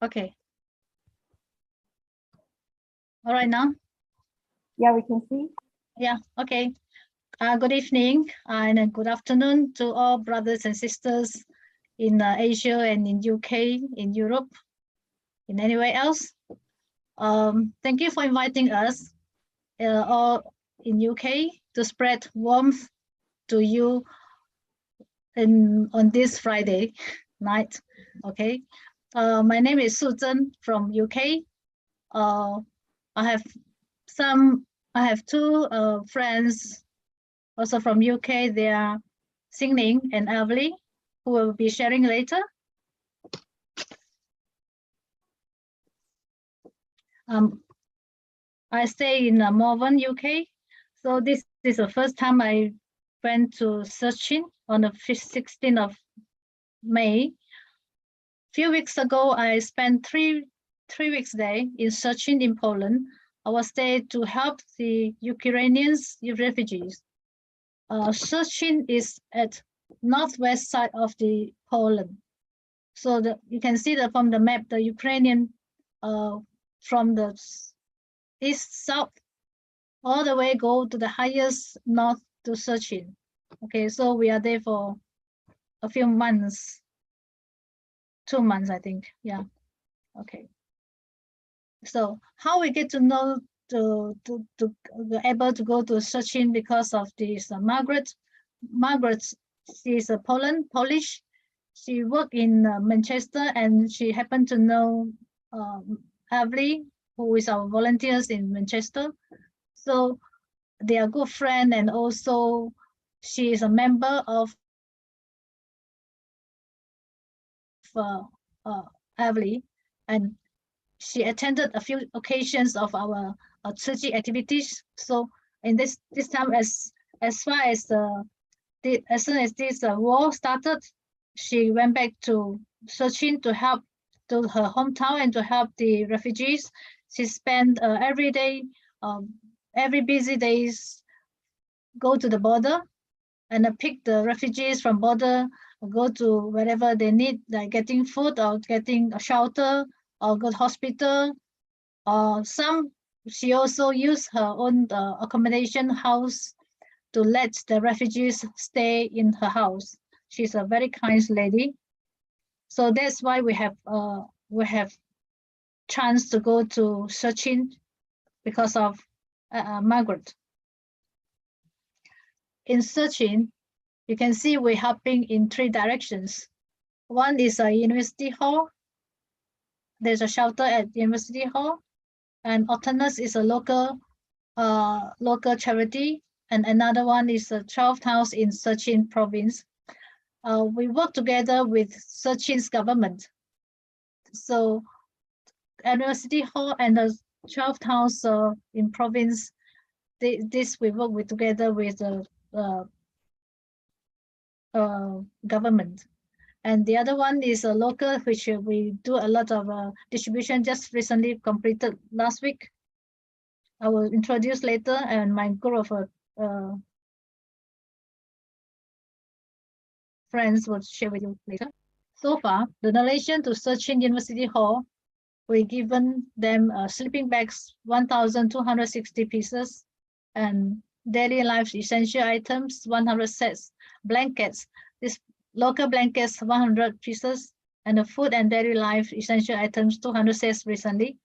Okay. All right now? Yeah, we can see. Yeah, okay. Good evening and good afternoon to all brothers and sisters in Asia and in UK, in Europe, in anywhere else. Thank you for inviting us all in UK to spread warmth to you on this Friday night. Okay. My name is Suzhen from UK. I have two friends also from UK. They are Singling and Everly, who will be sharing later. I stay in Malvern, UK. So this is the first time I went to Szczecin on the 16th of May. Few weeks ago, I spent three weeks there in Szczecin in Poland. I was there to help the Ukrainians refugees. Szczecin is at northwest side of the Poland. So you can see that from the map, the Ukrainian from the east south all the way go to the highest north to Szczecin. Okay, so we are there for a few months, 2 months, I think. Yeah. Okay. So how we get to know to able to go to Szczecin because of this Margaret. Margaret, she's a Polish. She worked in Manchester, and she happened to know Avery, who is our volunteers in Manchester. So they are good friends, and also she is a member of Avery, and she attended a few occasions of our church activities. So in this time, as far as as soon as this war started, she went back to Szczecin to help to her hometown and to help the refugees. She spent every day, every busy days, go to the border and pick the refugees from border, go to wherever they need, like getting food or getting a shelter or go to hospital. She also used her own accommodation house to let the refugees stay in her house. She's a very kind lady. So that's why we have chance to go to Szczecin because of Margaret. In Szczecin, you can see we're helping in 3 directions. One is a university hall. There's a shelter at University Hall, and Alternus is a local charity, and another one is a 12th house in Szczecin province. We work together with Szczecin's government. So University Hall and the 12th house in province, we work with together with the government. And the other one is a local, which we do a lot of distribution, just recently completed last week. I will introduce later, and my group of friends will share with you later. So far, the donation to Szczecin University Hall, we given them sleeping bags, 1,260 pieces, and daily life essential items, 100 sets, blankets. This local blankets, 100 pieces, and the food and daily life essential items, 200 sets recently.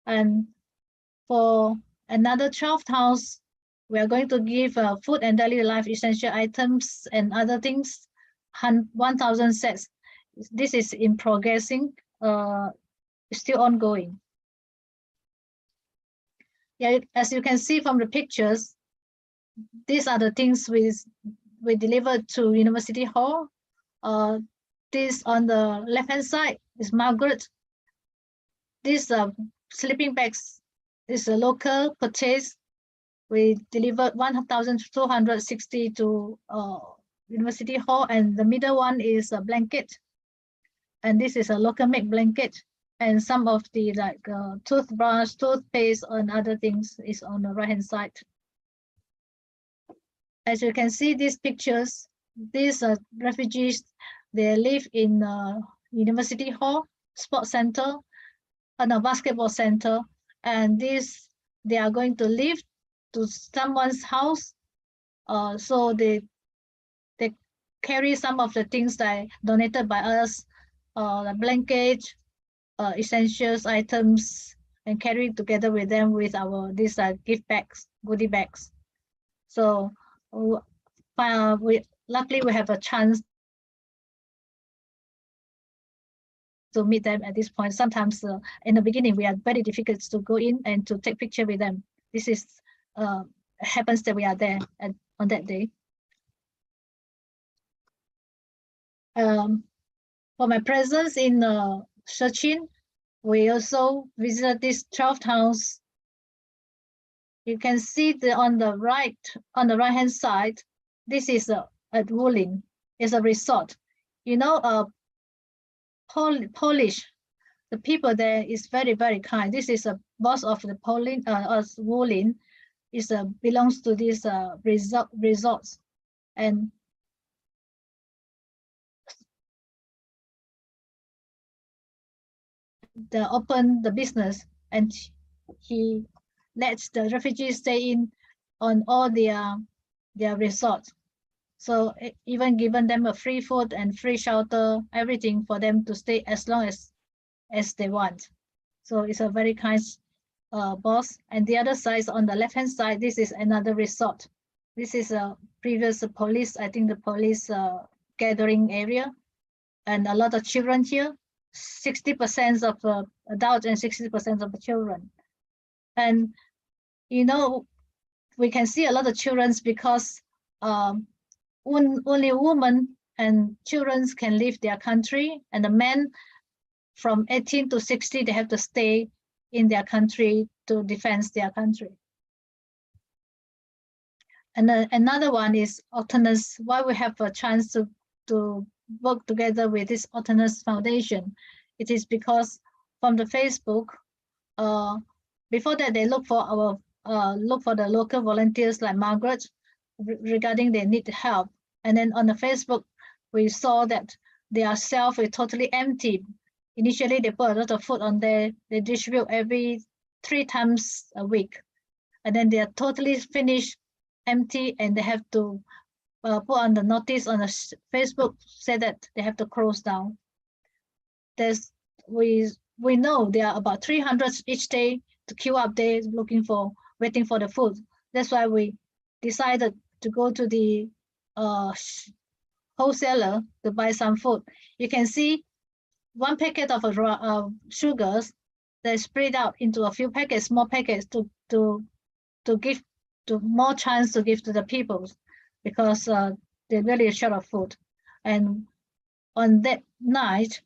And for another 12th house, we are going to give food and daily life essential items and other things, 1,000 sets. This is in progressing, still ongoing. Yeah, as you can see from the pictures, these are the things we delivered to University Hall. This on the left-hand side is Margaret. These sleeping bags is a local purchase. We delivered 1,260 to University Hall, and the middle one is a blanket. And this is a local made blanket. And some of the toothbrush, toothpaste, and other things is on the right-hand side. As you can see, these pictures, these refugees, They live in University Hall, Sports Center, and a basketball center. And they are going to live to someone's house. So they carry some of the things that donated by us, the blanket, essentials items, and carry together with them with these gift bags, goodie bags. So luckily we have a chance to meet them at this point. Sometimes in the beginning we are very difficult to go in and to take picture with them. This is happens that we are there on that day. For my presence in Szczecin, we also visited these 12 towns. You can see on the right-hand side, this is at Huang. It's a resort. You know, Polish, the people there is very, very kind. This is a boss of the Huang. Is belongs to these resorts, and they open the business, and he lets the refugees stay in on all their resorts. So even given them a free food and free shelter, everything for them to stay as long as they want. So it's a very kind boss. And the other side, on the left-hand side, this is another resort. This is a previous police, I think the police gathering area, and a lot of children here. 60% of adults and 60% of the children. And you know, we can see a lot of children because only women and children can leave their country, and the men from 18 to 60, they have to stay in their country to defend their country. And another one is Autonomous. Why we have a chance to work together with this Autonomous Foundation? It is because from the Facebook, before that they look for the local volunteers like Margaret regarding they need help. And then on the Facebook, we saw that their shelf is totally empty. Initially, they put a lot of food on there. They distribute every 3 times a week. And then they are totally finished, empty, and they have to put on the notice on the Facebook, say that they have to close down. We know there are about 300 each day to queue up there waiting for the food. That's why we decided to go to the wholesaler to buy some food. You can see 1 packet of sugars they spread out into a few packets, small packets to give to more chance to give to the people, because they're really short of food. And on that night,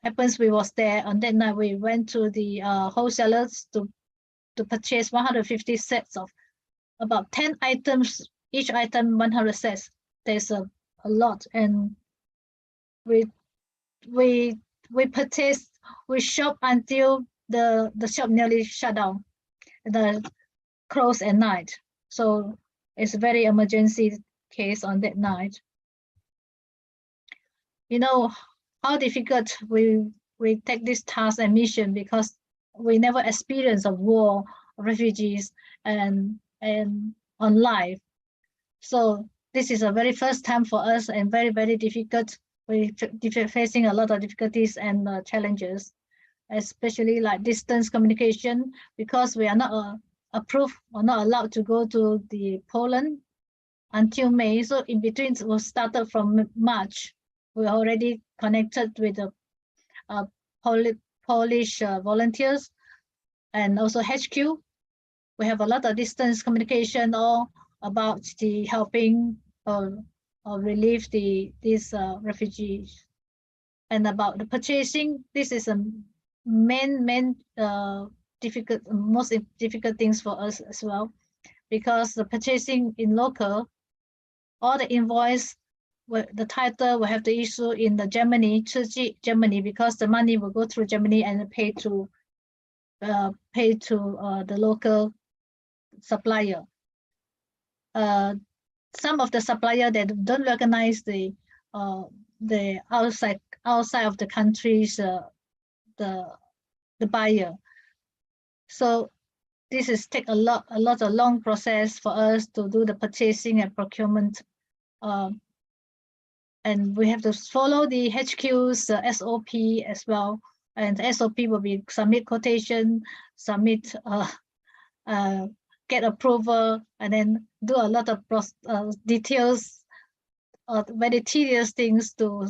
happens we was there. On that night, we went to the wholesalers to purchase 150 sets of about 10 items, each item 100 sets. There's a lot, and we purchased, we shop until the shop nearly shut down, closed at night. So it's a very emergency case on that night. You know how difficult we take this task and mission, because we never experienced a war, refugees, and on life. So this is a very first time for us, and very, very difficult. We're facing a lot of difficulties and challenges, especially like distance communication, because we are not approved or not allowed to go to the Poland until May. So in between, it was started from March. We already connected with the Polish volunteers and also HQ. We have a lot of distance communication all about the helping or relieve these refugees. And about the purchasing, this is a main most difficult things for us as well, because the purchasing in local, all the invoice, the title will have to issue in the Germany, because the money will go through Germany and pay to the local supplier. Some of the supplier that don't recognize the the outside of the countries, the buyer. So this is take a lot of long process for us to do the purchasing and procurement, and we have to follow the HQ's SOP as well. And the SOP will be submit quotation, submit get approval, and then do a lot of details, very tedious things to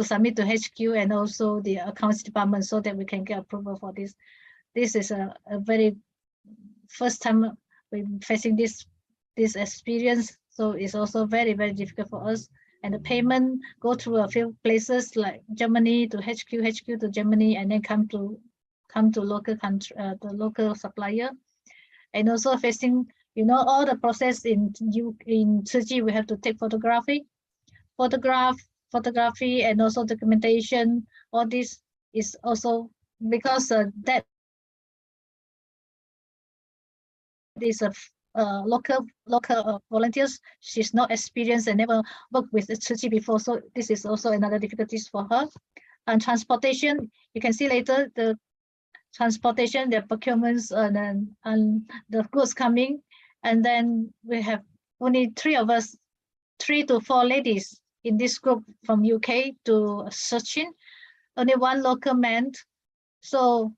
submit to HQ and also the accounts department so that we can get approval for this. This is a very first time we're facing this experience, so it's also very difficult for us. And the payment go through a few places like Germany to HQ to Germany, and then come to local country, the local supplier. And also facing, you know, all the process in Tzu Chi, we have to take photography, and also documentation. All this is also because that is a local volunteers. She's not experienced and never worked with Tzu Chi before, so this is also another difficulties for her. And transportation, you can see later the transportation, the procurements, and the goods coming, and then we have only 3 of us, 3 to 4 ladies in this group from UK to Szczecin, only 1 local man. So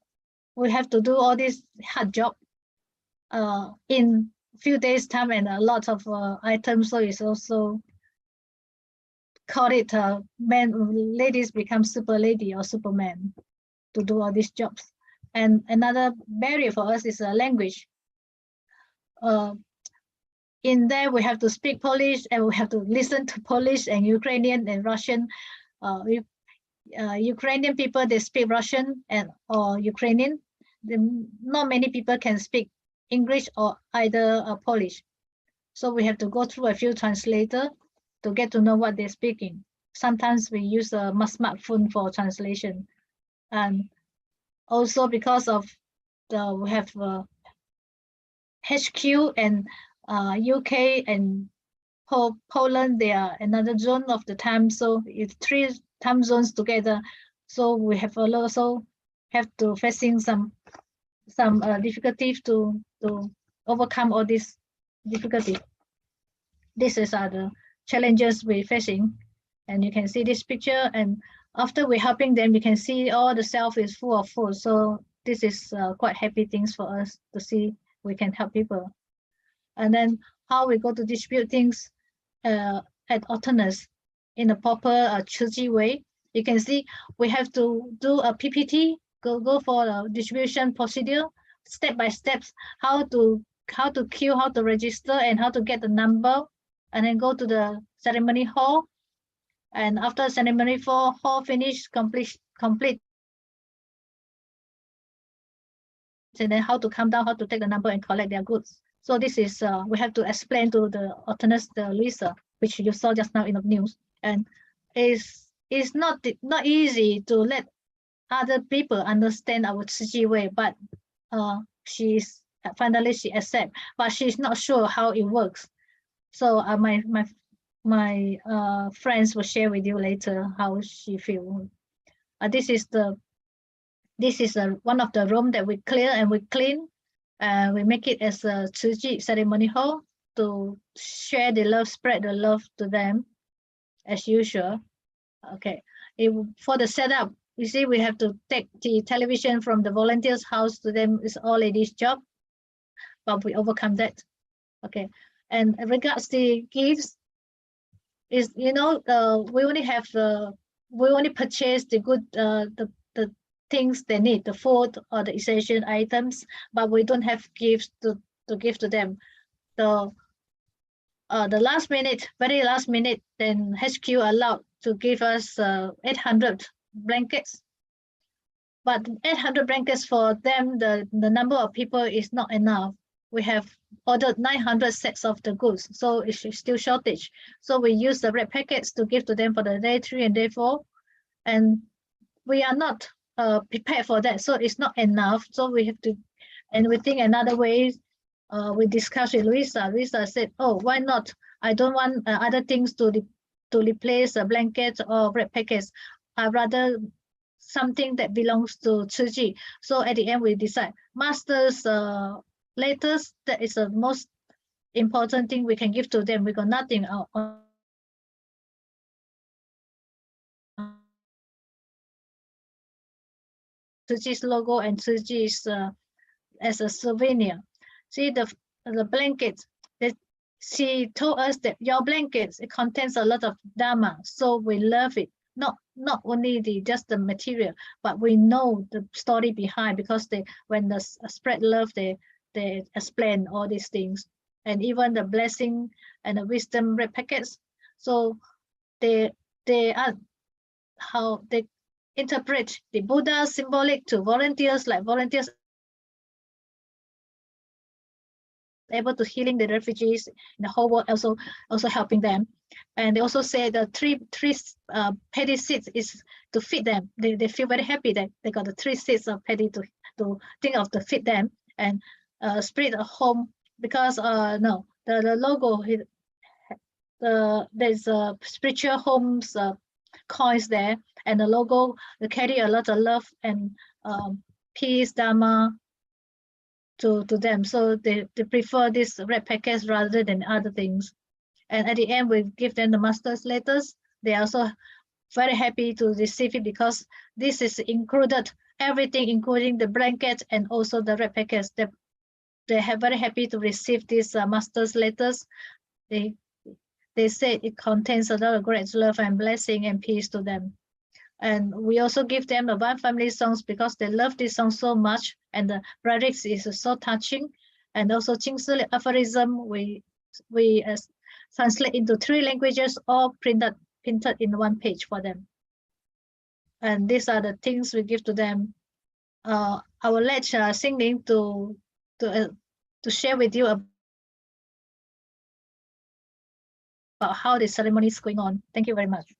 we have to do all this hard job in few days time and a lot of items. So it's also call it ladies become super lady or superman to do all these jobs. And another barrier for us is language. In there we have to speak Polish, and we have to listen to Polish and Ukrainian and Russian. Ukrainian people, they speak Russian or Ukrainian. Not many people can speak English or either Polish. So we have to go through a few translators to get to know what they're speaking. Sometimes we use a smartphone for translation. And also because of we have HQ and UK and Poland, they are another zone of the time. So it's 3 time zones together. So we have also have to facing some difficulties to overcome all these difficulties. This is the challenges we're facing. And you can see this picture, and after we're helping them, you can see all the shelf is full of food. So this is quite happy things for us to see we can help people. And then how we go to distribute things at alternate in a proper Tzu Chi way. You can see we have to do a PPT, go for a distribution procedure, step by steps, how to queue, how to register, and how to get the number, and then go to the ceremony hall. And after ceremony hall finish, complete, and then how to come down, how to take the number and collect their goods. So this is we have to explain to the alternates, the Lisa, which you saw just now in the news. And it's not easy to let other people understand our Tzu Chi way, but she's finally she accept, but she's not sure how it works. So my friends will share with you later how she feel. This is one of the room that we clear and we clean. We make it as a Tzu Chi ceremony hall to share the love, spread the love to them as usual. Okay, for the setup, you see we have to take the television from the volunteers' house to them. It's all ladies' job, but we overcome that. Okay, and regards the gifts, is we only purchase the good the things they need, the food or the essential items, but we don't have gifts to give to them. The last minute, very last minute, then HQ allowed to give us 800 blankets. But 800 blankets for them, the number of people is not enough. We have ordered 900 sets of the goods, so it's still shortage. So we use the red packets to give to them for the day 3 and day 4, and we are not prepared for that, so it's not enough. So we have to, and we think another way. We discussed with Luisa. Luisa said, "Oh, why not? I don't want other things to to replace a blanket or red packets. I rather something that belongs to Tzu Chi. So at the end, we decide master's letters, that is the most important thing we can give to them. We got nothing on Tzu Chi's logo and Tzu Chi's as a souvenir. See the blankets. She told us that your blankets, it contains a lot of Dharma, so we love it. Not only just the material, but we know the story behind, because when the spread love, they explain all these things, and even the blessing and the wisdom red packets. So they are how they interpret the Buddha symbolic to volunteers, like volunteers able to healing the refugees in the whole world, also helping them. And they also say the three paddy seeds is to feed them. They feel very happy that they got the 3 seeds of paddy to think of to feed them, and spirit of home, because no, the logo, there's a spiritual homes coins there, and the logo, they carry a lot of love and peace, Dharma to them. So they prefer this red packets rather than other things. And at the end, we give them the master's letters. They are also very happy to receive it, because this is included everything, including the blanket and also the red packets. They are very happy to receive these master's letters. They say it contains a lot of great love and blessing and peace to them. And we also give them the One Family songs, because they love this song so much, and the lyrics is so touching. And also Qingsi aphorism, we translate into 3 languages, all printed in 1 page for them. And these are the things we give to them. I will let Xingling to share with you about how the ceremony is going on. Thank you very much.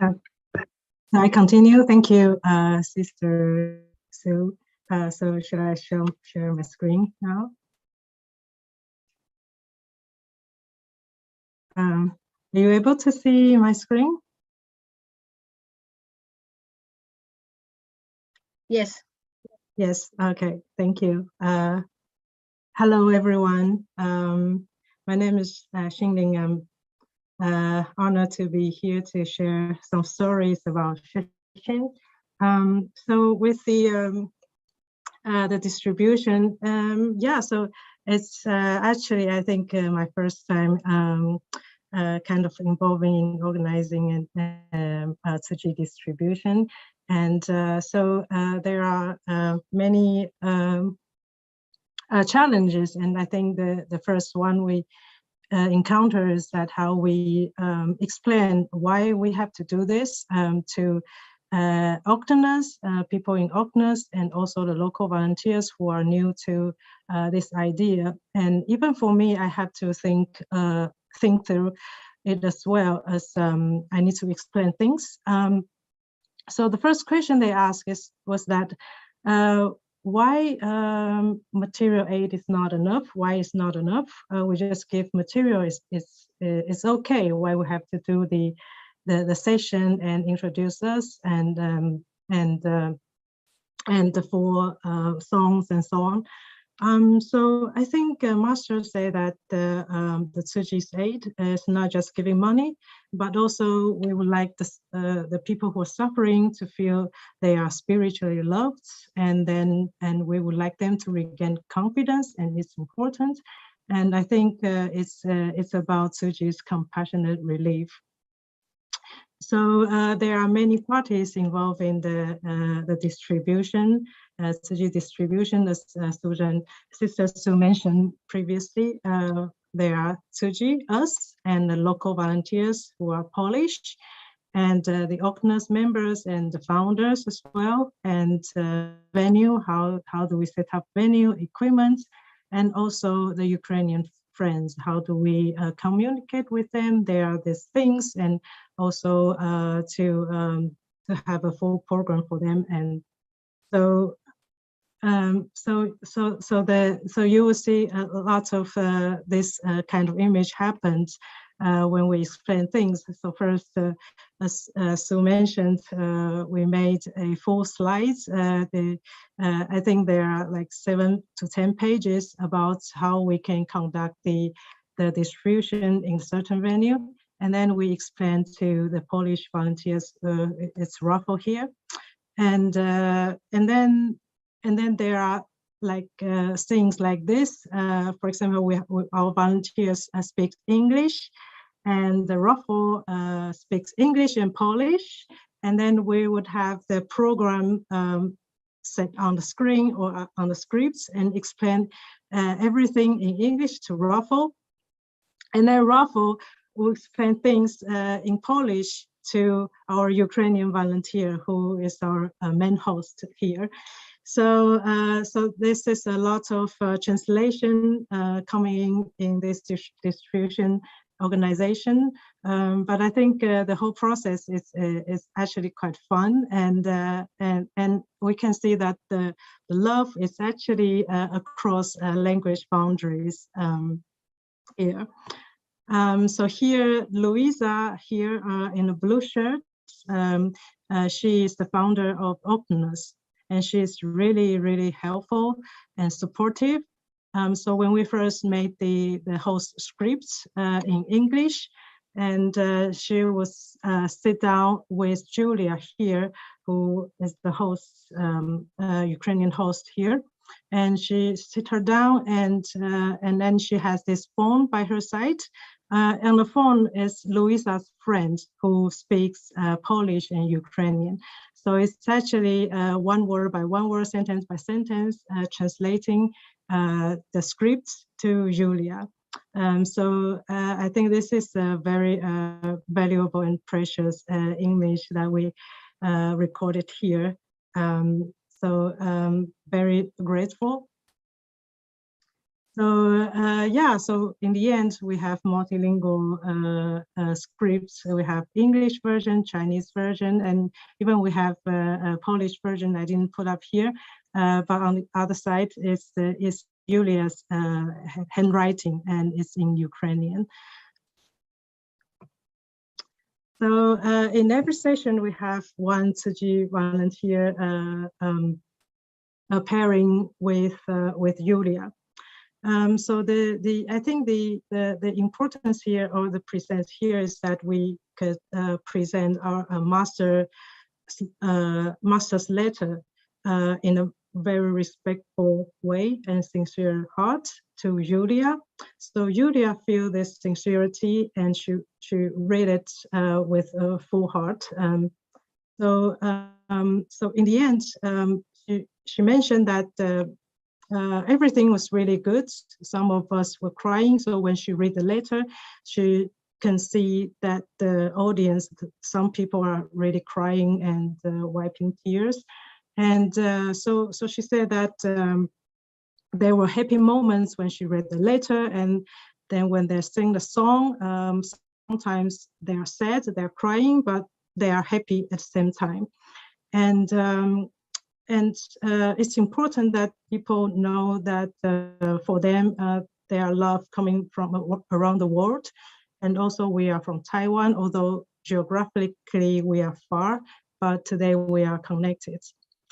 So I continue. Thank you, Sister Sue. So should I share my screen now? Are you able to see my screen? Yes. Yes. Okay. Thank you. Hello, everyone. My name is Xingling. I'm honored to be here to share some stories about Szczecin. So with the distribution, yeah, so it's actually, I think, my first time kind of involving in organizing and Tzu Chi distribution. And so there are many challenges, and I think the first one we encounter is that how we explain why we have to do this to Octoners, people in Octoners, and also the local volunteers who are new to this idea. And even for me, I had to think through it as well, as I need to explain things. So the first question they asked was that why material aid is not enough? Why is not enough? We just give material. It's okay. Why we have to do the session and introduce us and for songs and so on. So I think masters say that the Tzu Chi's aid is not just giving money, but also we would like the people who are suffering to feel they are spiritually loved, and we would like them to regain confidence, and it's important. And I think it's about Tzu Chi's compassionate relief. So there are many parties involved in the distribution, Tzu Chi distribution, as Sister Sue mentioned previously. There are Tzu Chi, us, and the local volunteers who are Polish, and the Octoners members and the founders as well, and venue, how do we set up venue, equipment, and also the Ukrainian friends, how do we communicate with them? There are these things, and also to have a full program for them. And so So you will see a lot of this kind of image happens when we explain things. So first, as Sue mentioned, we made a full slides. I think there are like 7 to 10 pages about how we can conduct the distribution in certain venue. And then we explain to the Polish volunteers, it's raffle here. And then there are like things like this. For example, our volunteers speak English, and the raffle speaks English and Polish. And then we would have the program set on the screen or on the scripts and explain everything in English to raffle. And then raffle will explain things in Polish to our Ukrainian volunteer, who is our main host here. So, so this is a lot of translation coming in this distribution organization, but I think the whole process is actually quite fun, and we can see that the love is actually across language boundaries here. So here, Louisa here in a blue shirt, she is the founder of Openness, and she is really, really helpful and supportive. So when we first made the host scripts in English, and she was sit down with Julia here, who is the host, Ukrainian host here. And she sit her down, and then she has this phone by her side. And the phone is Louisa's friend who speaks Polish and Ukrainian. So it's actually one word by one word, sentence by sentence, translating the script to Julia. So I think this is a very valuable and precious image that we recorded here. So very grateful. So yeah, so in the end, we have multilingual scripts. We have English version, Chinese version, and even we have a Polish version I didn't put up here. But on the other side is Julia's handwriting, and it's in Ukrainian. So in every session, we have one Tzu Chi volunteer pairing with Julia. So I think the importance here, or the presence here, is that we could present our master's letter in a very respectful way and sincere heart to Julia. So Julia feel this sincerity, and she read it with a full heart. So in the end, she mentioned that everything was really good. Some of us were crying. So when she read the letter, she can see that the audience, some people are really crying and wiping tears. And so she said that there were happy moments when she read the letter, and then when they sing the song, sometimes they are sad, they're crying, but they are happy at the same time. And it's important that people know that for them, they are love coming from around the world. And also we are from Taiwan, although geographically we are far, but today we are connected.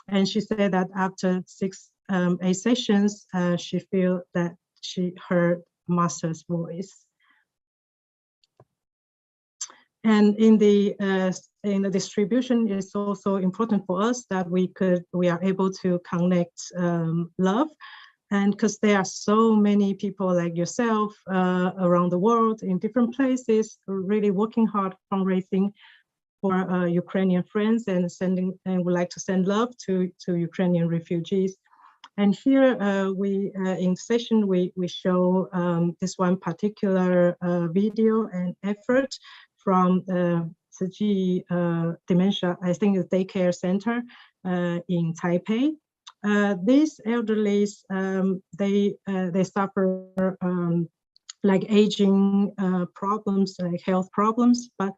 And she said that after 8 sessions, she feel that she heard Master's voice. And in the distribution, it's also important for us that we are able to connect love, and because there are so many people like yourself around the world in different places, really working hard fundraising for Ukrainian friends and would like to send love to Ukrainian refugees. And here in session we show this one particular video and effort from Tzu Chi dementia, I think the daycare center in Taipei. These elderly, they suffer like aging problems, like health problems, but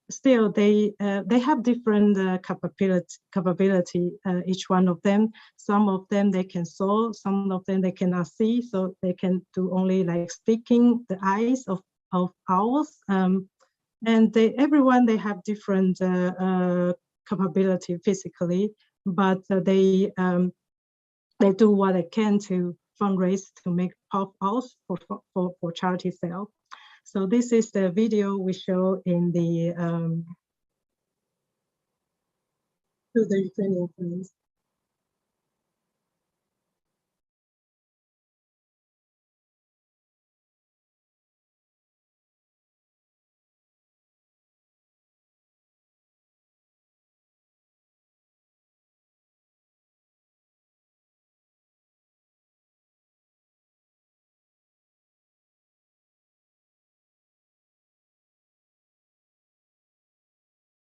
still they have different capability, each one of them. Some of them they can saw, some of them they cannot see, so they can do only like speaking the eyes of owls. And everyone they have different capability physically, but they do what they can to fundraise to make puff owls for charity sale. So this is the video we show in the to the Ukrainian friends.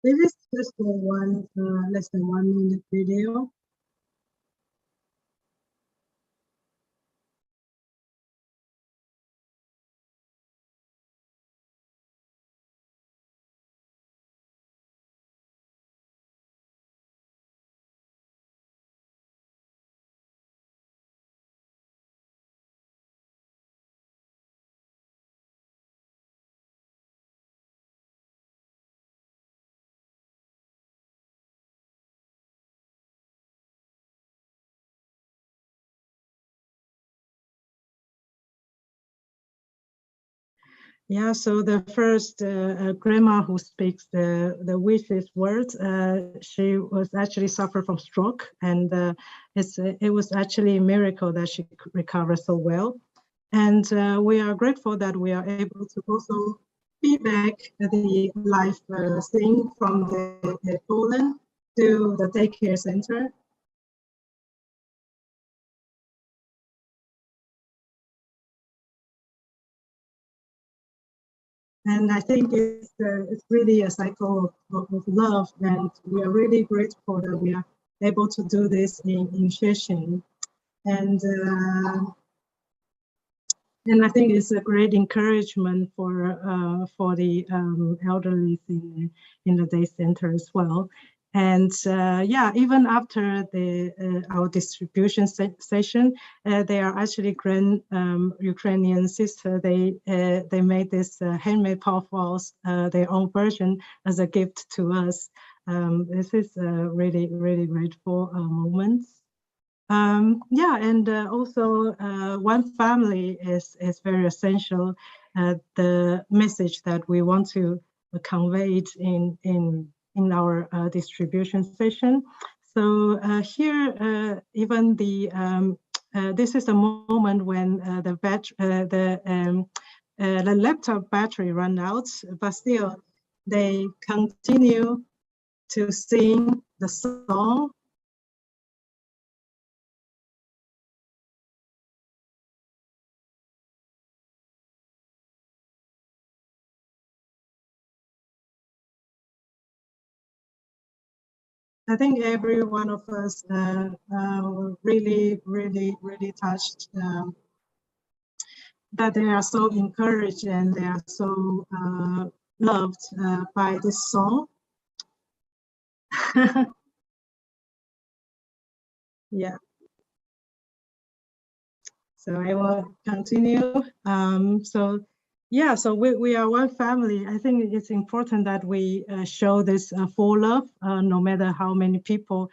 This is just one less than 1 minute video. Yeah, so the first grandma who speaks the wishes words, she was actually suffered from stroke, and it was actually a miracle that she recovered so well. And we are grateful that we are able to also feedback the live thing from the Poland to the daycare center. And I think it's really a cycle of love, and we are really grateful that we are able to do this in Szczecin. And I think it's a great encouragement for the elderly in the day center as well. And yeah, even after our distribution session, they are actually grand Ukrainian sister. They made this handmade puffballs, their own version, as a gift to us. This is a really, really grateful moment. Yeah, and also one family is very essential. The message that we want to convey in our distribution session. So here, even this is a moment when the laptop battery ran out, but still they continue to sing the song. I think every one of us really, really, really touched that they are so encouraged and they are so loved by this song. Yeah. So I will continue. So yeah, so we are one family. I think it's important that we show this full love, no matter how many people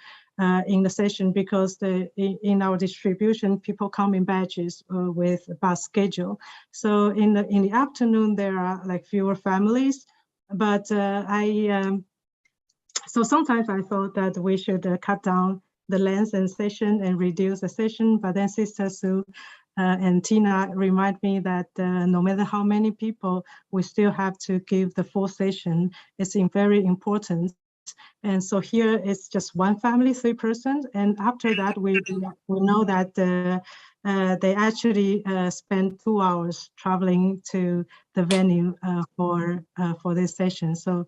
in the session, because in our distribution, people come in batches with a bus schedule. So in the afternoon, there are like fewer families, but so sometimes I thought that we should cut down the length and session and reduce the session, but then Sister Sue and Tina remind me that no matter how many people, we still have to give the full session. It's very important. And so here it's just one family, 3 persons. And after that, we know that they actually spend 2 hours traveling to the venue for this session. So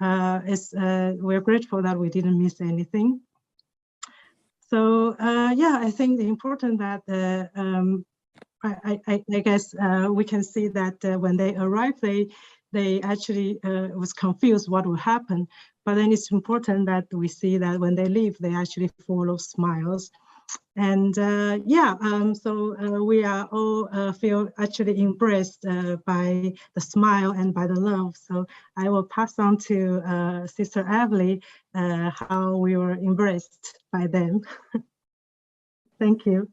we're grateful that we didn't miss anything. So yeah, I think the important that I guess we can see that when they arrive, they actually was confused what will happen. But then it's important that we see that when they leave, they actually follow smiles. And so we are all feel actually embraced by the smile and by the love. So I will pass on to Sister Emily how we were embraced by them. Thank you.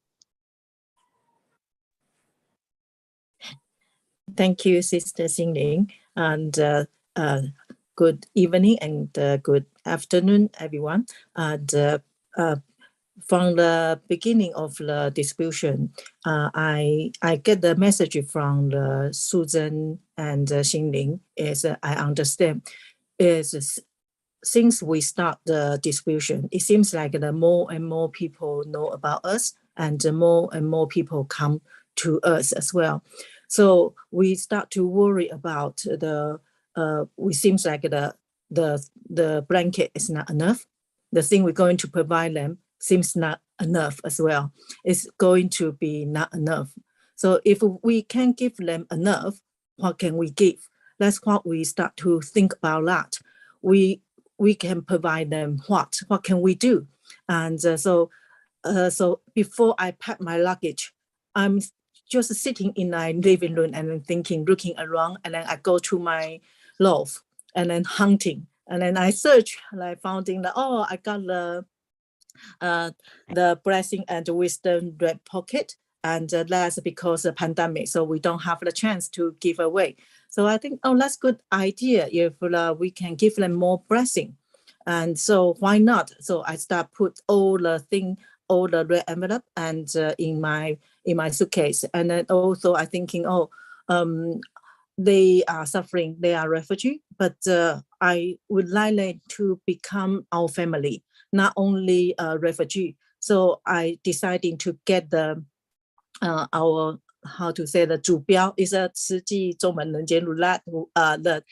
Thank you, Sister Xingling, and good evening and good afternoon, everyone. And from the beginning of the discussion, I get the message from Susan and Xingling. Is I understand is since we start the discussion, it seems like the more and more people know about us, and the more and more people come to us as well. So we start to worry about the. It seems like the blanket is not enough. The thing we're going to provide them seems not enough as well. It's going to be not enough. So if we can give them enough, what can we give? That's what we start to think about that. We can provide them what can we do? And so before I pack my luggage, I'm just sitting in my living room and then thinking, looking around, and then I go to my loft and then hunting, and then I search, like finding that, oh, I got the blessing and wisdom red pocket, and that's because of the pandemic, so we don't have the chance to give away. So I think, oh, that's good idea if we can give them more blessing, and so why not? So I start put all the red envelope and in my suitcase, and then also I thinking, oh, they are suffering, they are refugee, but I would like them to become our family, not only a refugee. So I decided to get the our, how to say, the 主标 is a 慈济中文人间如来 the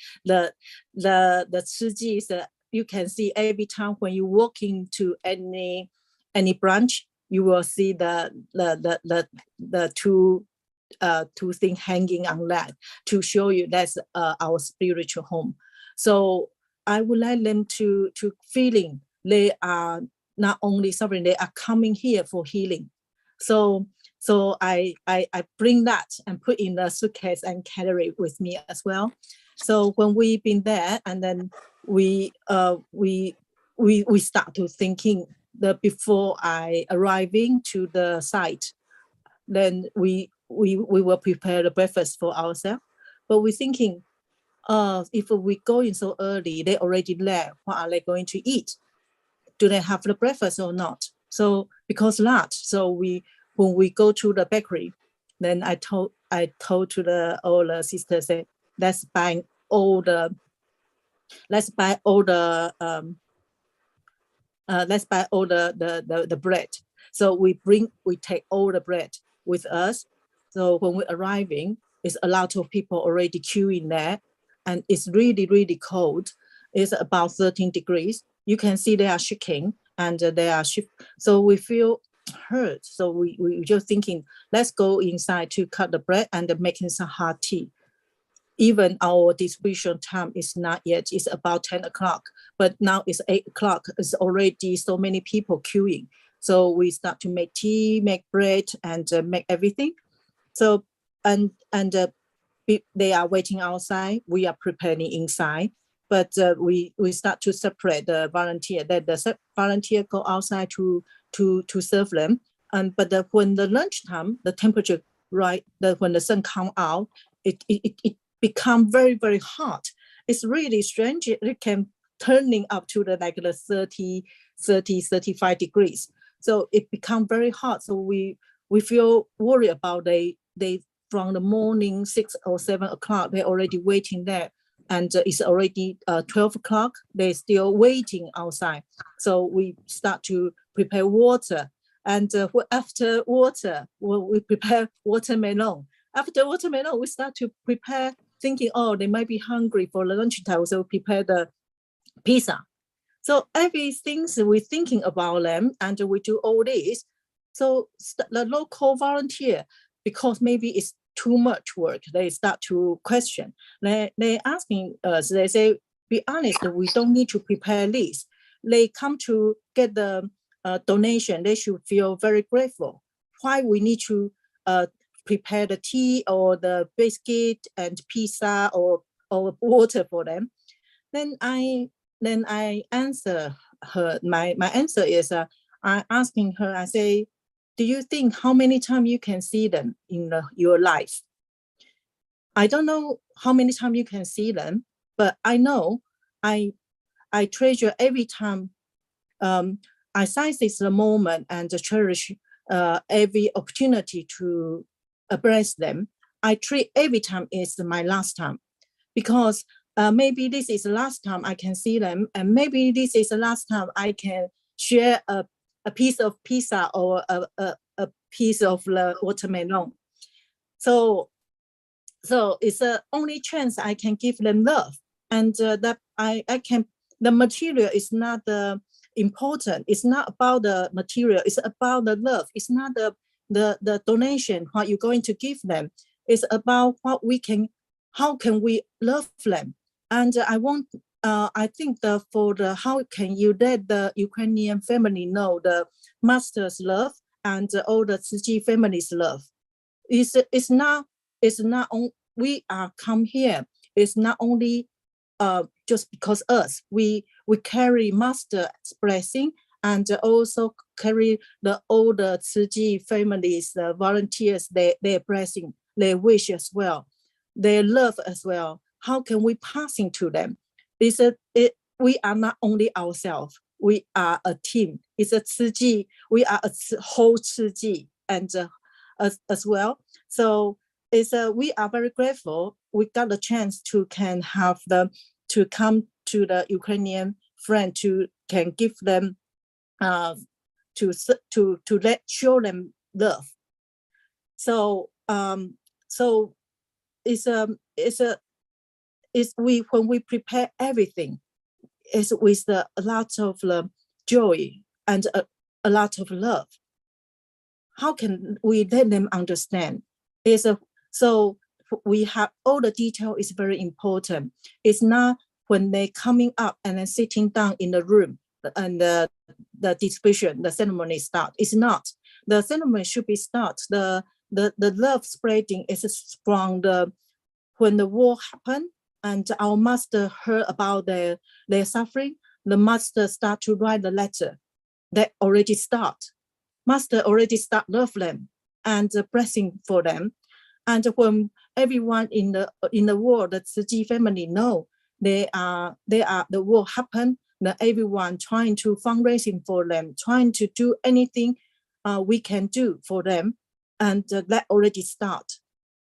慈济 is you can see every time when you walk into any branch, you will see the two things hanging on that to show you that's our spiritual home. So I would like them to feeling they are not only suffering, they are coming here for healing. So I bring that and put in the suitcase and carry it with me as well. So when we've been there, and then we start to thinking that before I arriving to the site, then we will prepare the breakfast for ourselves. But we're thinking, if we go in so early, they already left, what are they going to eat? Do they have the breakfast or not? So because that, so when we go to the bakery, then I told to all the sisters, say, let's buy all the bread. So we take all the bread with us. So when we're arriving, it's a lot of people already queuing there, and it's really, really cold. It's about 13 degrees. You can see they are shaking, and they are so we feel hurt. So we just thinking, let's go inside to cut the bread and making some hot tea. Even our distribution time is not yet, it's about 10 o'clock, but now it's 8 o'clock. It's already so many people queuing. So we start to make tea, make bread, and make everything. So, and they are waiting outside. We are preparing inside, but we start to separate the volunteer. That the volunteer go outside to serve them. And but when the lunchtime, the temperature, right, when the sun come out, it become very, very hot. It's really strange. It can turning up to the 35 degrees. So it become very hot. So we feel worried about they from the morning 6 or 7 o'clock, they're already waiting there. And it's already 12 o'clock, they're still waiting outside. So we start to prepare water. And after water, we prepare watermelon. After watermelon, we start to prepare, thinking, oh, they might be hungry for lunchtime, so prepare the pizza. So everything we're thinking about them, and we do all this. So the local volunteer, because maybe it's too much work, they start to question. They asking us, they say, be honest, we don't need to prepare this. They come to get the donation, they should feel very grateful. Why we need to prepare the tea or the biscuit and pizza or water for them? Then I answer her, my answer is, I asking her, I say, do you think how many times you can see them in your life? I don't know how many times you can see them, but I know I treasure every time. I seize this moment and cherish every opportunity to embrace them. I treat every time is my last time, because maybe this is the last time I can see them, and maybe this is the last time I can share a piece of pizza or a piece of watermelon. So it's the only chance I can give them love, and that I can. The material is not important. It's not about the material. It's about the love. It's not the donation, what you're going to give them. It's about what we can, how can we love them. And I think for the how can you let the Ukrainian family know the master's love and all the Tzu Chi family's love. It's not we are come here. It's not only just because us, we carry master's blessing and also carry all the Tzu Chi families, the volunteers, their blessing, their wish as well, their love as well. How can we passing to them? We are not only ourselves, we are a team. It's a Tzu Chi, we are a whole Tzu Chi and as well. So we are very grateful. We got the chance to come to the Ukrainian friend can give them show them love. So when we prepare everything, it's with a lot of joy and a lot of love. How can we let them understand? So we have all the detail is very important. It's not when they coming up and then sitting down in the room and the distribution, the ceremony start. It's not. The ceremony should be start. The love spreading is from when the war happened and our master heard about their suffering. The master start to write the letter. That already start. Master already start love them and blessing for them. And when everyone in the world, the Tzu Chi family know the war happened, that everyone trying to fundraising for them, trying to do anything we can do for them, and that already start.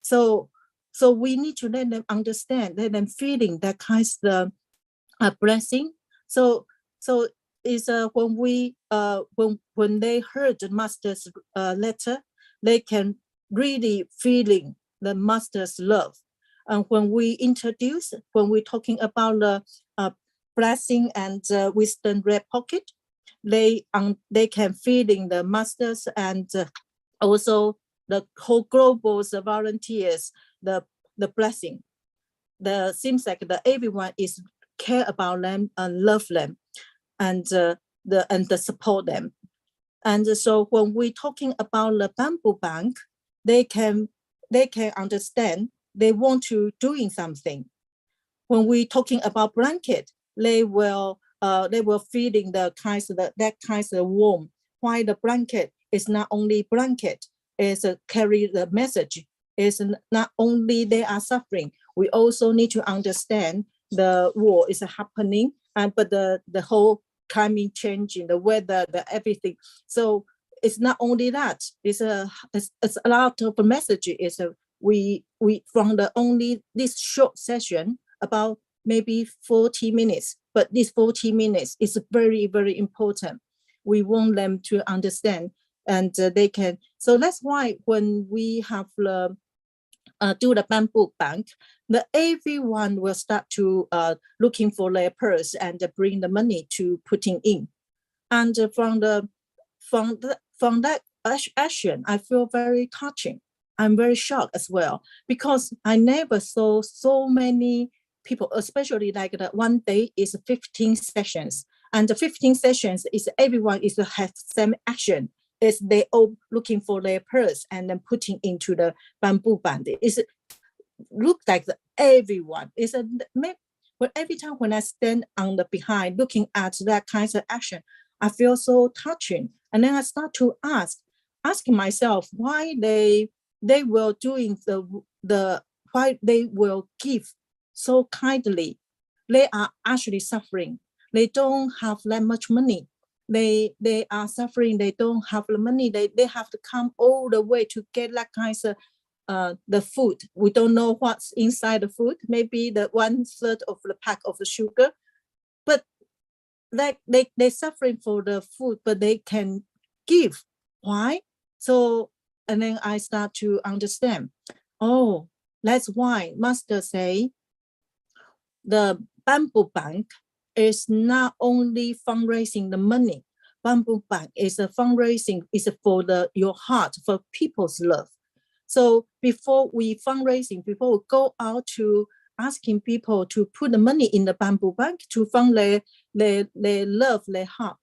So we need to let them understand, let them feeling that kind of blessing. So is when they heard the master's letter, they can really feeling the master's love. And when we talking about the blessing and wisdom red pocket, they can feeling the masters and also the whole global volunteers the blessing. Seems like everyone is care about them and love them and support them. And so when we talking about the bamboo bank, they can understand they want to doing something. When we talking about blanket, they will feeling that kind of warm. Why the blanket is not only blanket, is carry the message. Is not only they are suffering, we also need to understand the war is happening, but the whole climate changing, the weather, the everything. So it's not only that. It's a lot of message. We from the only this short session about maybe 40 minutes, but this 40 minutes is very, very important. We want them to understand, and they can. So that's why when we have do the bamboo bank, everyone will start to looking for their purse and bring the money to putting in. And from that action, I feel very touching. I'm very shocked as well, because I never saw so many people, especially like the one day is 15 sessions, and the 15 sessions is everyone is have same action. Is they all looking for their purse and then putting into the bamboo band. It's look like everyone is a. But every time when I stand on the behind looking at that kind of action, I feel so touching. And then I start to asking myself why they will doing the why they will give so kindly. They are actually suffering. They don't have that much money. They are suffering. They don't have the money. They have to come all the way to get that kind of the food. We don't know what's inside the food. Maybe the 1/3 of the pack of the sugar, but like they're suffering for the food, but they can give. Why? So, and then I start to understand. Oh, that's why Master say the bamboo bank is not only fundraising the money. Bamboo bank is a fundraising, is for your heart, for people's love. So before we fundraising, before we go out to asking people to put the money in the bamboo bank to fund their love, their heart,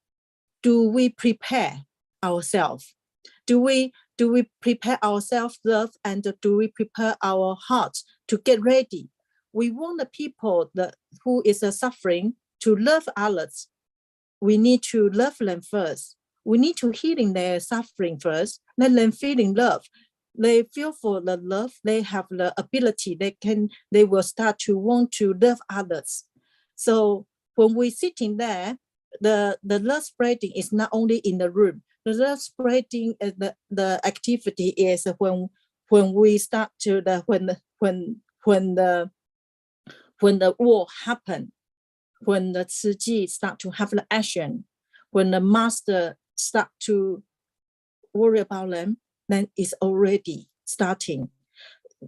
do we prepare ourselves? Do we prepare ourselves, love, and do we prepare our hearts to get ready? We want the people who is suffering to love others. We need to love them first. We need to healing their suffering first. Let them feeling love. They feel for the love. They have the ability. They will start to want to love others. So when we're sitting there, the love spreading is not only in the room. The love spreading, the activity is when we start to when the war happened, when the Tzu Chi start to have the action, when the master start to worry about them, then it's already starting.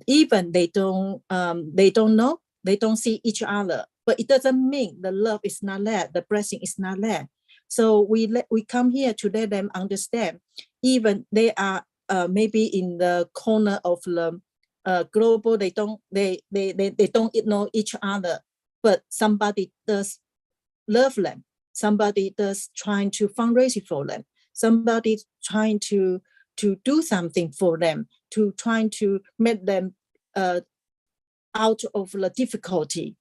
Even they don't know, they don't see each other, but it doesn't mean the love is not there, the blessing is not there. So we come here to let them understand, even they are maybe in the corner of the global, they don't know each other, but somebody does love them. Somebody does trying to fundraise for them. Somebody trying to do something for them, to trying to make them out of the difficulty.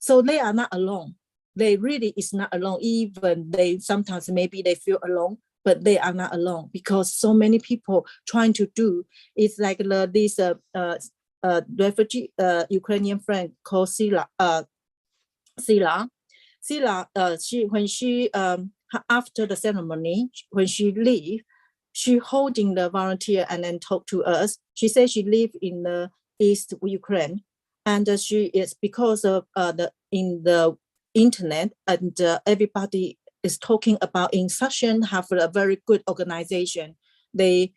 So they are not alone. They really is not alone. Even they sometimes maybe they feel alone, but they are not alone, because so many people trying to do. It's like this refugee Ukrainian friend called Sila. She when she after the ceremony, when she leave, she holding the volunteer and then talk to us. She said she live in the East Ukraine, and she is because of in the internet, and everybody is talking about in Szczecin have a very good organization. They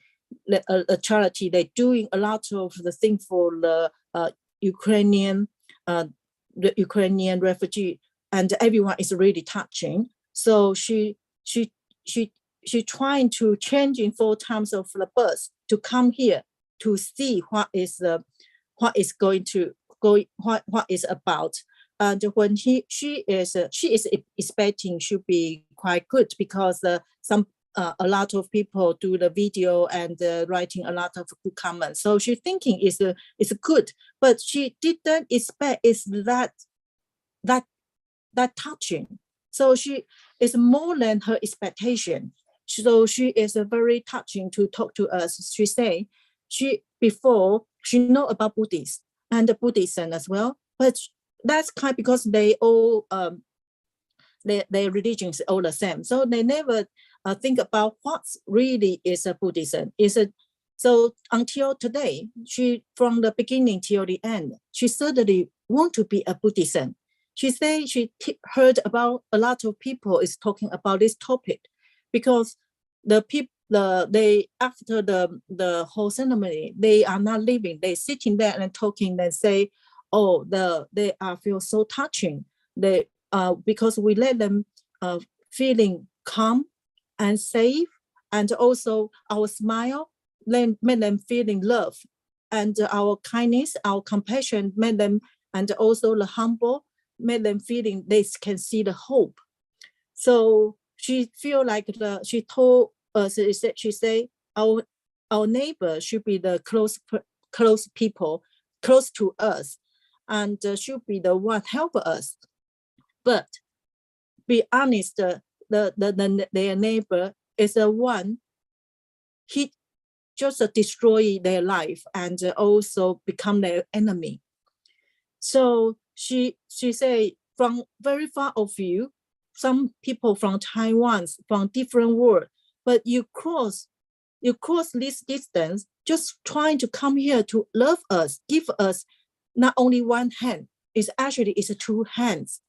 a charity. They're doing a lot of the thing for the Ukrainian refugee, and everyone is really touching. So she trying to change in 4 times of the bus to come here to see what is going to go, what is about. And when she is expecting should be quite good, because a lot of people do the video and writing a lot of good comments. So she thinking is good, but she didn't expect is that touching. So she is more than her expectation. So she is very touching to talk to us. She say before she know about Buddhist and the Buddhism as well, but that's kind because they all their religions all the same. So they never think about what really is a Buddhism. So until today, she from the beginning till the end, she certainly want to be a Buddhism. She say she heard about a lot of people is talking about this topic, because the people they after the whole ceremony, they are not leaving. They sitting there and talking and say, oh, they feel so touching. They because we let them feeling calm and safe, and also our smile then made them feeling love. and our kindness, our compassion made them, and also the humble made them feeling they can see the hope. So she feel like she told us, she say our neighbor should be the close people, close to us, and should be the one help us. But be honest, their neighbor is the one, he just destroy their life and also become their enemy. So she say, from very far of you, some people from Taiwan, from different world, but you cross this distance just trying to come here to love us, give us not only one hand, it's two hands.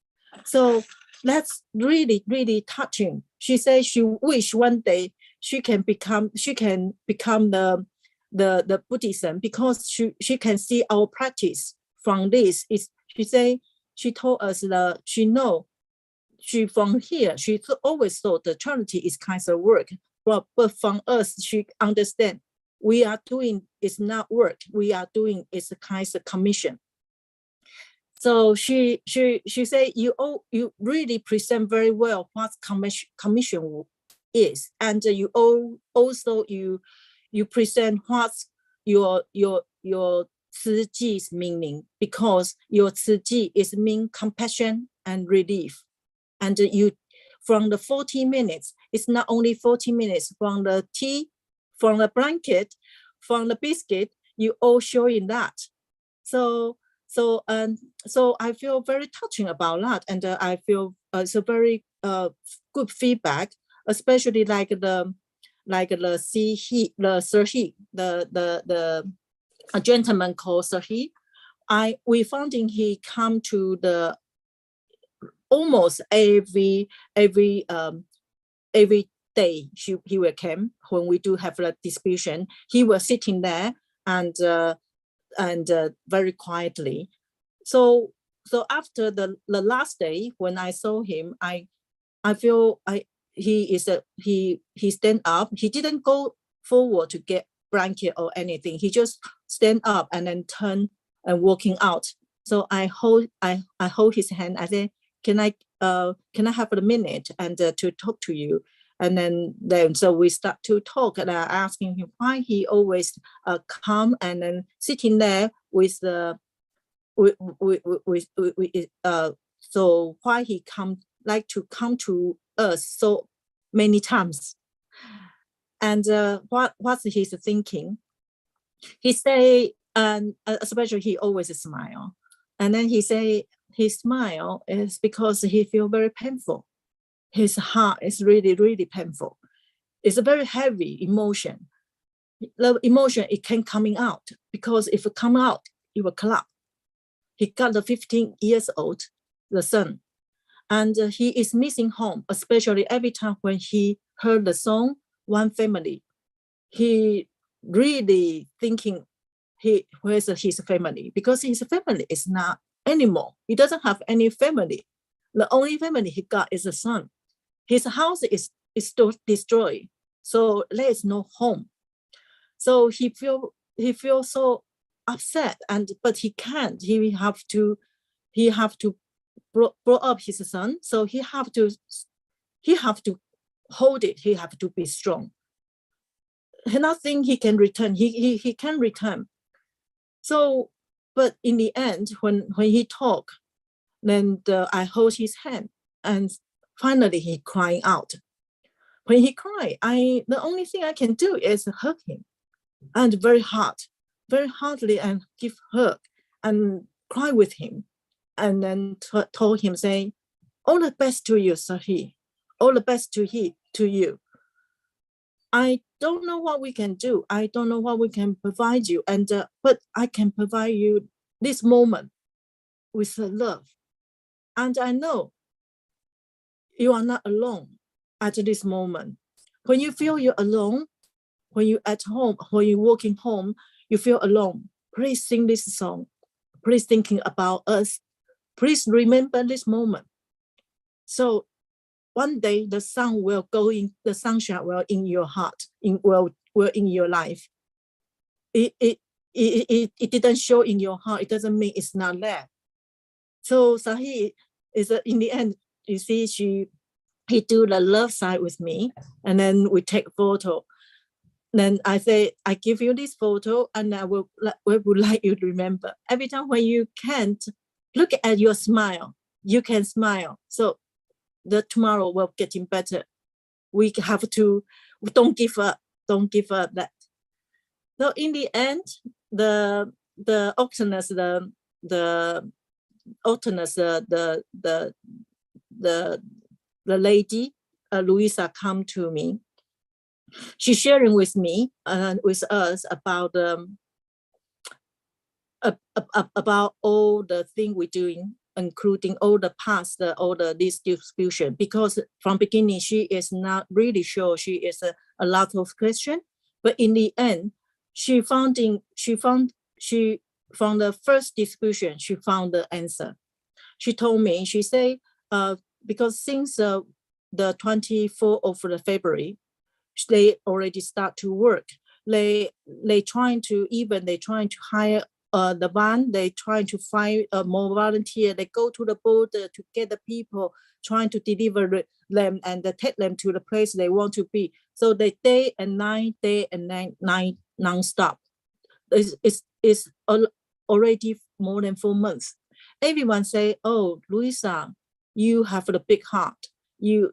So that's really, really touching. She says she wish one day she can become the Buddhism, because she can see our practice from this. She say, she told us that she know, she from here, she always thought the charity is kind of work, but from us, she understand we are doing is not work, we are doing is a kind of commission. So she say, you really present very well what commission is, and you also you present what's your 慈济's meaning, because your 慈济is mean compassion and relief. And you, from the 40 minutes, it's not only 40 minutes, from the tea, from the blanket, from the biscuit, you all showing that. So I feel very touching about that, and I feel it's a very good feedback, especially like the Sir He, a gentleman called Sir He. We found he come to the almost every day. He will come when we do have a distribution. He was sitting there and very quietly. So after the last day when I saw him, I feel he stand up. He didn't go forward to get blanket or anything. He just stand up and then turn and walking out. So I hold his hand. I say, can I have a minute and to talk to you? And then so we start to talk, and I asking him why he always come and then sitting there with the so why he like to come to us so many times, and what's his thinking? He say, and especially he always smile, and then he say his smile is because he feel very painful. His heart is really, really painful. It's a very heavy emotion. The emotion, it can coming out, because if it come out, it will collapse. He got the 15 years old, the son, and he is missing home, especially every time when he heard the song, One Family. He really thinking where's his family, because his family is not anymore. He doesn't have any family. The only family he got is a son. His house is still destroyed, so there is no home. So he feel so upset, but he can't. He have to grow up his son. So he have to hold it. He have to be strong. Nothing he can return. He can return. So, but in the end, when he talk, then I hold his hand, and finally he crying out. When he cry, the only thing I can do is hug him, and very hardly, and give hug and cry with him, and then told him, say, all the best to you, Sir He, all the best to you. I don't know what we can do. I don't know what we can provide you, and but I can provide you this moment with love, and I know you are not alone at this moment. When you feel you're alone, when you're at home, when you're walking home, you feel alone, please sing this song. Please thinking about us. Please remember this moment. So one day the sun will go in, the sunshine will in your heart, will in your life. It it didn't show in your heart, it doesn't mean it's not there. So Sahi is in the end, you see, he do the love side with me, and then we take photo. Then I say, I give you this photo, and we would like you to remember. Every time when you can't, look at your smile. You can smile. So the tomorrow will getting better. We have to, don't give up. Don't give up that. So in the end, the Octonus, the lady, Louisa, come to me. She's sharing with me and with us about all the thing we're doing, including all the past, all this distribution. Because from beginning, she is not really sure. She is a lot of question, but in the end, from the first distribution, she found the answer. She told me, she say, because since the 24th of February, they already start to work. They trying to hire the van. They trying to find more volunteer. They go to the border to get the people, trying to deliver them and take them to the place they want to be. So they day and night non-stop. It's already more than 4 months. Everyone say, "Oh, Louisa, you have a big heart. You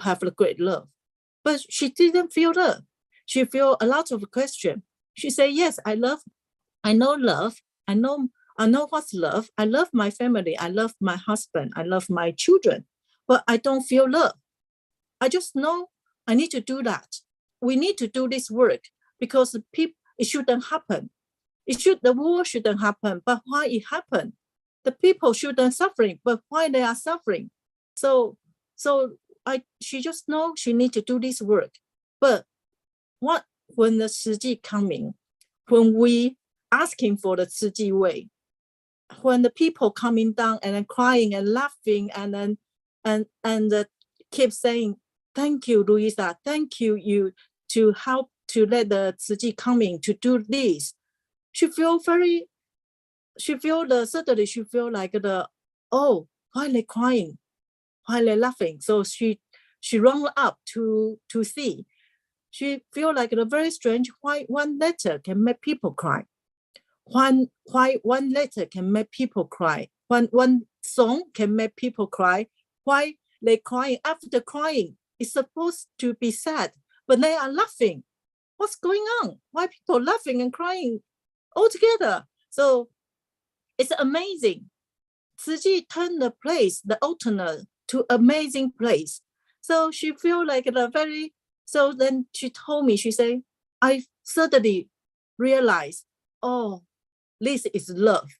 have a great love." But she didn't feel love. She feel a lot of question. She say, "Yes, I know love. I know what's love. I love my family. I love my husband. I love my children, but I don't feel love. I just know I need to do that. We need to do this work because it shouldn't happen. The war shouldn't happen, but why it happened? The people shouldn't suffering, but why they are suffering? So she just know she need to do this work. But when the 慈济 coming, when we asking for the 慈济 way, when the people coming down and then crying and laughing and keep saying, "Thank you, Louisa. Thank you to help to let the 慈济 coming to do this." Suddenly she feel like why they crying? Why they laughing? So she run up to see. She feel like very strange. Why one letter can make people cry? Why one letter can make people cry? One song can make people cry? Why they crying? After crying, it's supposed to be sad, but they are laughing. What's going on? Why people laughing and crying all together? So it's amazing. 慈济 turned the place, the alternate, to amazing place. So she feel like so then she told me, she said, I suddenly realized, oh, this is love.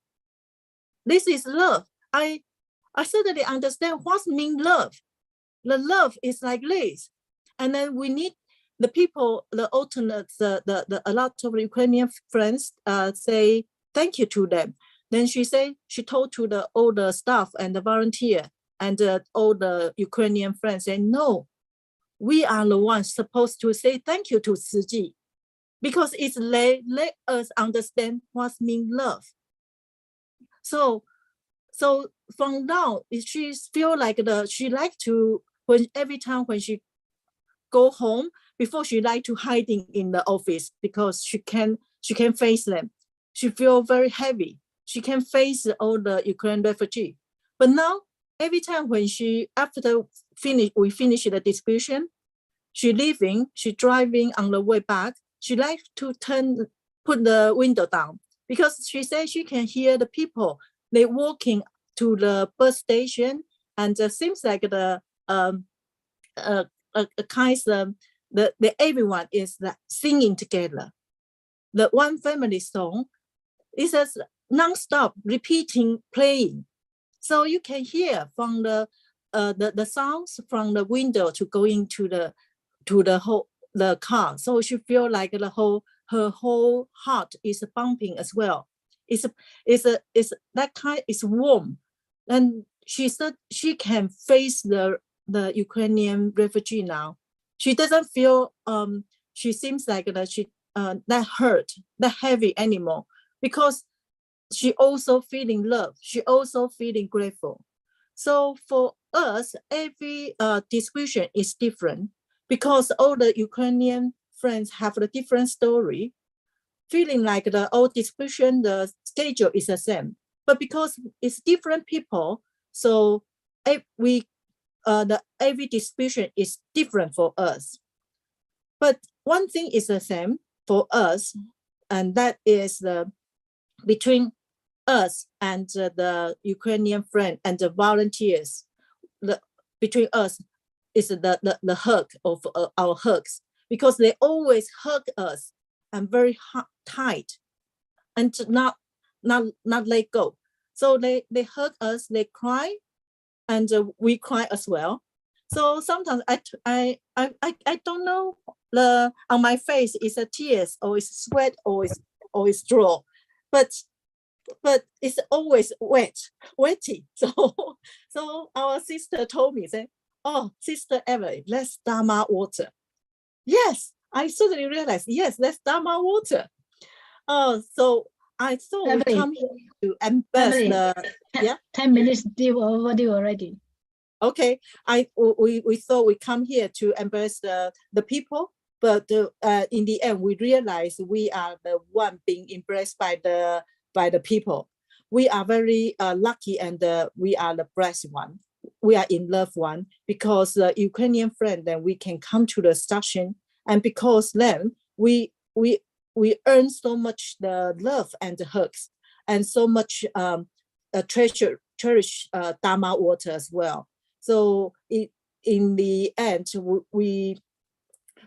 This is love. I suddenly understand what means love. The love is like this. And then we need the people, the alternates, a lot of Ukrainian friends say thank you to them. Then she told to all the staff and the volunteer and all the Ukrainian friends, say, no, we are the ones supposed to say thank you to 慈济, because it's let us understand what means love. So from now, she feel like she like to, every time when she go home, before she like to hiding in the office because she can face them. She feel very heavy. She can face all the Ukrainian refugee. But now, every time when we finish the distribution, she leaving, she driving on the way back, she like to put the window down because she says she can hear the people, they walking to the bus station, and it seems like everyone is singing together. The one family song is just non-stop repeating, playing. So you can hear from the sounds from the window to go into the car. So she feel like her whole heart is bumping as well. It's that kind is warm, and she said she can face the Ukrainian refugee now. She doesn't feel she seems like that hurt, that heavy anymore, because she also feeling love. She also feeling grateful. So for us, every distribution is different because all the Ukrainian friends have a different story, feeling like the old distribution, the schedule is the same. But because it's different people, so every distribution is different for us. But one thing is the same for us, and that is the between us and the Ukrainian friend and the volunteers. Between us is the hug of our hugs, because they always hug us and very tight and not let go. So they hug us, they cry, and we cry as well. So sometimes I don't know, on my face is a tears or is sweat or is draw, but it's always wetty. So our sister told me, say, oh, Sister Emily, let's Dharma water. Yes, I suddenly realized, yes, let's Dharma water. So I thought Emily, we come here to embrace 10 minutes due already. Okay, we thought we come here to embrace the people, but in the end we realize we are the one being embraced by the people. We are very lucky, and we are the blessed one. We are in love one, because the Ukrainian friend, then we can come to the station, and because then we earn so much the love and the hugs, and so much cherish Dharma water as well. So in the end, we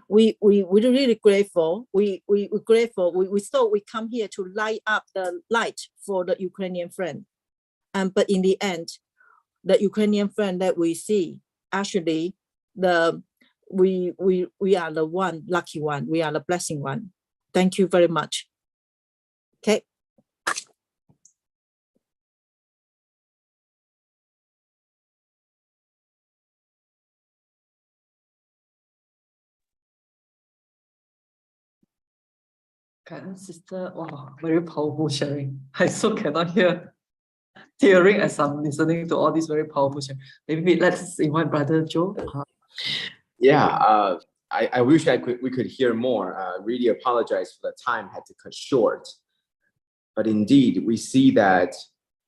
really grateful. We grateful. We thought we come here to light up the light for the Ukrainian friend, but in the end, the Ukrainian friend that we see, actually, we are the one lucky one. We are the blessing one. Thank you very much. Okay. Sister, wow, very powerful sharing. I so cannot hear tearing as I'm listening to all these very powerful sharing. Maybe let's invite Brother Joe. Yeah, I wish we could hear more. Really apologize for the time had to cut short. But indeed, we see that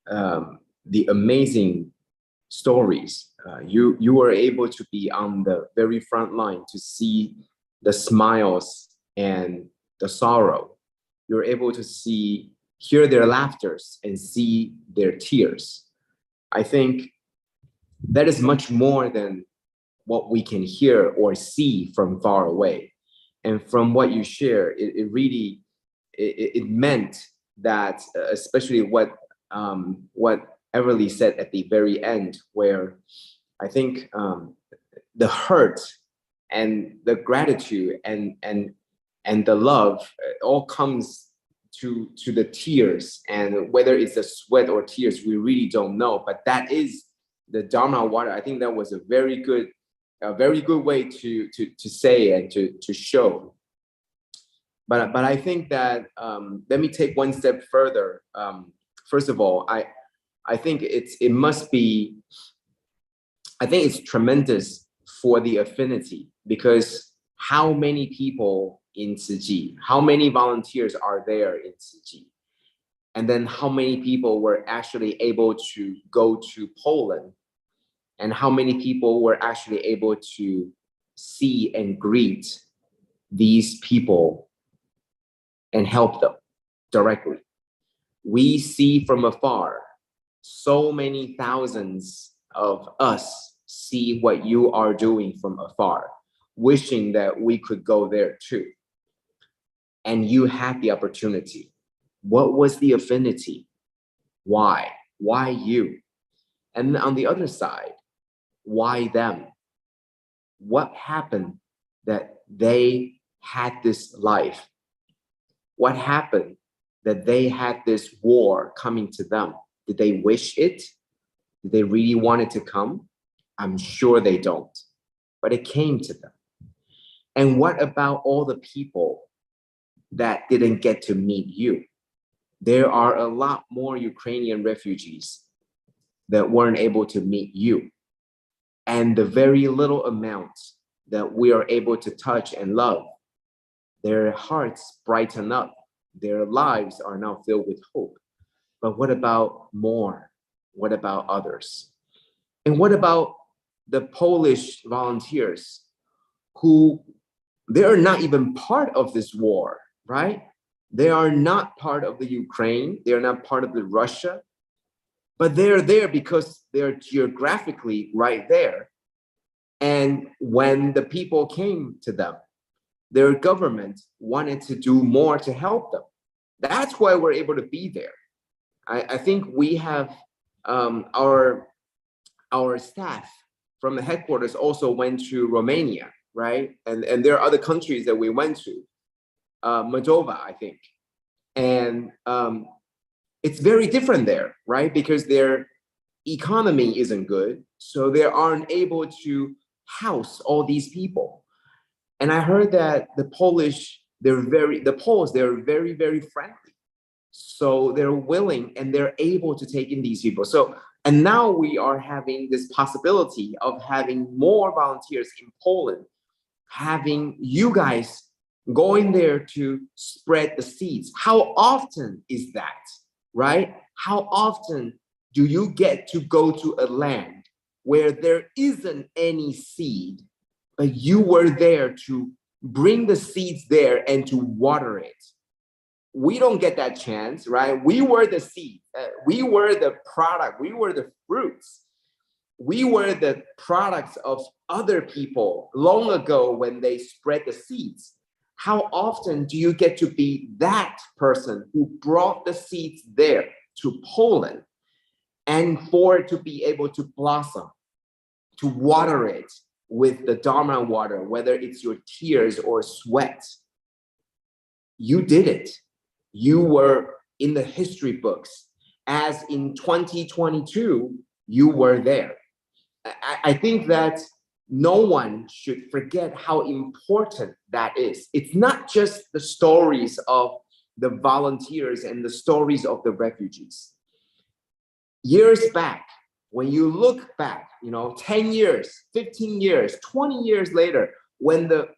the amazing stories. You were able to be on the very front line to see the smiles and the sorrow. You're able to hear their laughters and see their tears. I think that is much more than what we can hear or see from far away. And from what you share, it really meant that, especially what Everly said at the very end, where I think the hurt and the gratitude and the love all comes to the tears, and whether it's the sweat or tears, we really don't know. But that is the Dharma water. I think that was a very good way to say and to show. But I think that let me take one step further. First of all, I think it must be. I think it's tremendous for the affinity, because how many people in Tzu Chi, how many volunteers are there in Tzu Chi? And then how many people were actually able to go to Poland? And how many people were actually able to see and greet these people and help them directly? We see from afar, so many thousands of us see what you are doing from afar, wishing that we could go there too. And you had the opportunity. What was the affinity? Why? Why you? And on the other side, why them? What happened that they had this life? What happened that they had this war coming to them? Did they wish it? Did they really want it to come? I'm sure they don't, but it came to them. And what about all the people that didn't get to meet you. There are a lot more Ukrainian refugees that weren't able to meet you. And the very little amount that we are able to touch and love, their hearts brighten up. Their lives are now filled with hope. But what about more? What about others? And what about the Polish volunteers who they're not even part of this war, right? They are not part of the Ukraine. They're not part of the Russia, but they're there because they're geographically right there. And when the people came to them, their government wanted to do more to help them. That's why we're able to be there. I think we have our staff from the headquarters also went to Romania, right? And there are other countries that we went to, Moldova, I think. And it's very different there, right? Because their economy isn't good, so they aren't able to house all these people. And I heard that the Poles, they're very, very friendly. So they're willing and they're able to take in these people. So, and now we are having this possibility of having more volunteers in Poland, having you guys going there to spread the seeds. How often is that, right? How often do you get to go to a land where there isn't any seed, but you were there to bring the seeds there and to water it? We don't get that chance, right? We were the seed. We were the product. We were the fruits. We were the products of other people long ago when they spread the seeds. How often do you get to be that person who brought the seeds there to Poland and for it to be able to blossom, to water it with the Dharma water, whether it's your tears or sweat? You did it. You were in the history books. As in 2022, you were there. I think that no one should forget how important that is. It's not just the stories of the volunteers and the stories of the refugees. Years back, when you look back, 10 years, 15 years, 20 years later, when the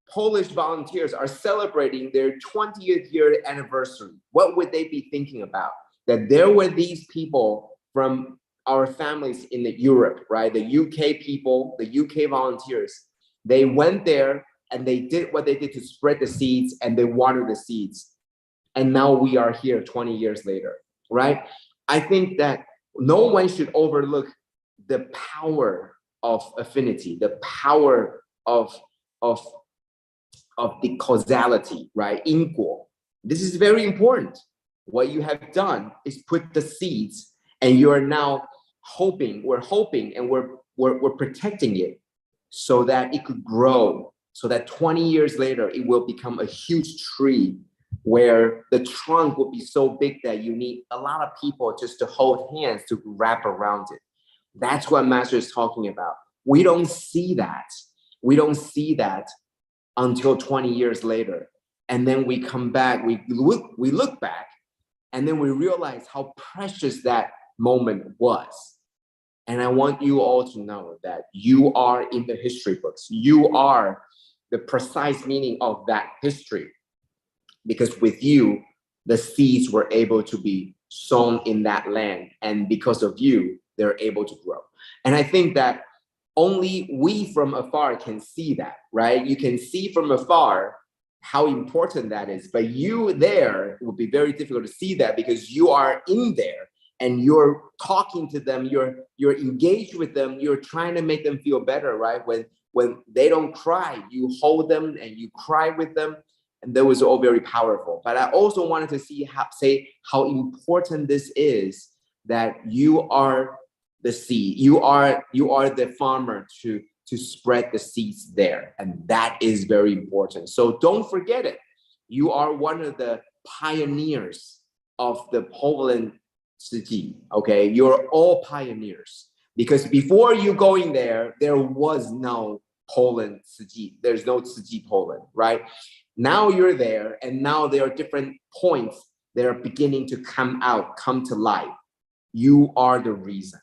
Polish volunteers are celebrating their 20th year anniversary, what would they be thinking about? That there were these people from our families in Europe, right? The UK people, the UK volunteers, they went there and they did what they did to spread the seeds and they watered the seeds. And now we are here 20 years later, right? I think that no one should overlook the power of affinity, the power of the causality, right? 因果. This is very important. What you have done is put the seeds, and you are now hoping, and we're protecting it so that it could grow, so that 20 years later, it will become a huge tree where the trunk will be so big that you need a lot of people just to hold hands to wrap around it. That's what Master is talking about. We don't see that. We don't see that until 20 years later. And then we come back, we look back, and then we realize how precious that moment was. And I want you all to know that you are in the history books. You are the precise meaning of that history. Because with you, the seeds were able to be sown in that land. And because of you, they're able to grow. And I think that only we from afar can see that, right? You can see from afar how important that is. But you there will be very difficult to see that because you are in there and you're talking to them, you're engaged with them, you're trying to make them feel better, right? When they don't cry, you hold them and you cry with them. And that was all very powerful. But I also wanted to say how important this is, that you are the seed. You are the farmer to spread the seeds there. And that is very important. So don't forget it. You are one of the pioneers of the Poland Tzu, okay? You're all pioneers. Because before you going there was no Poland Tzu. There's no Tzu Poland, right? Now you're there, and now there are different points that are beginning to come to life. You are the reason.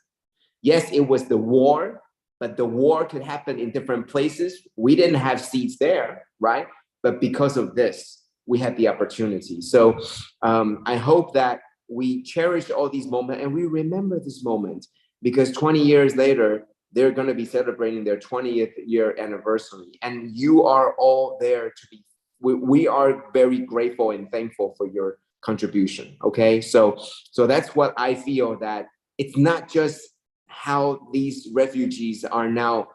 Yes, it was the war, but the war could happen in different places. We didn't have seats there, right? But because of this, we had the opportunity. So I hope that we cherish all these moments and we remember this moment, because 20 years later, they're going to be celebrating their 20th year anniversary. And you are all there to be, we are very grateful and thankful for your contribution. Okay. So that's what I feel, that it's not just how these refugees are now,